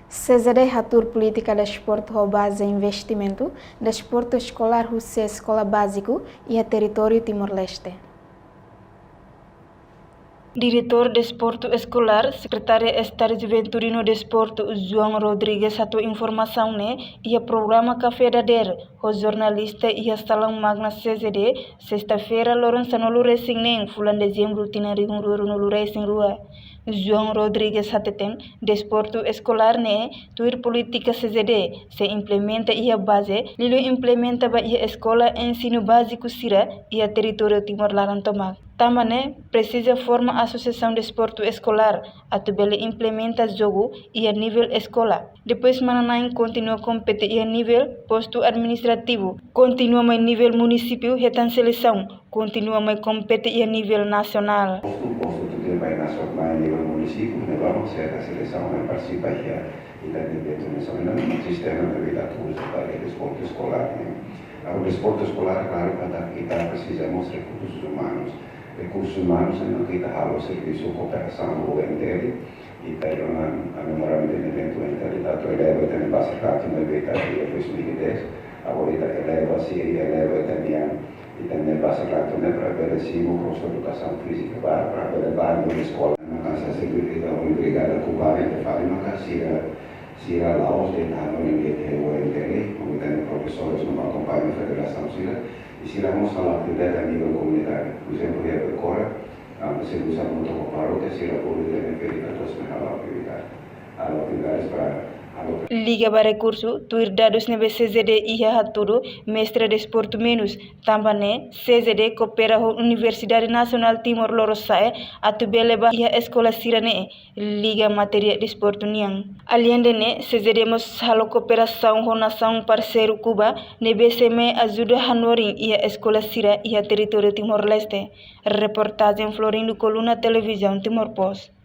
CZD ator política de desporto com base em investimento, desporto escolar, escola básico e a território Timor-Leste. Diretor de Desporto Escolar, Secretário de Estado de Juventude no Desporto, João Rodrigues, atou informação e o programa Café da Der, o jornalista e a Salão Magna CZD, sexta-feira, Lourenço no Lurecing, fulano de dezembro, Tinari no Lurecing Rua. João Rodrigues Hatetem, Desporto Escolar tuir política CZD, se implementa e a base, lilo implementa a escola ensino básico Sira e a território Timor-Larantomac. Também precisa formar a Associação de Desporto Escolar, a tubele implementa jogo e a nível escola. Depois Mananaim continua a competir a nível posto administrativo, continua a nível município, retan seleção, continua a competir a nível nacional. Nacional a nível município, vamos ser a seleção que participa e também dentro do sistema de vida para o desporto escolar. O desporto escolar, claro, para precisamos de recursos humanos. Recursos humanos é que está o serviço de cooperação do governo dele e tem a memorândum de evento entre o eleva e também base no evento de 2010. Agora eleva também e também base para ver se o curso de educação física para levar na escola. Na casa seguida, obrigada a Cuba e fala uma casa se a Laos de Tano e de UNTL, onde tem professores no acompanho da Federação Sira, e se vamos falar de atividade a nível comunitário. Por exemplo, a Percora, se usa muito o paro que se a pública de Federação a atividades para Liga para recurso, tuir dados nebe CZD e haturo, mestre de esporte menos, também CZD coopera com a Universidade Nacional Timor-Leste, a tubeleba e a escola Sirane, Liga Matéria de Esporte Niang. Além de CZD mos halo cooperação com a nação parceiro Cuba, nebe seme ajuda Hanorin e a escola Sira e a território Timor-Leste. Reportagem Florindo Coluna Televisão Timor Post.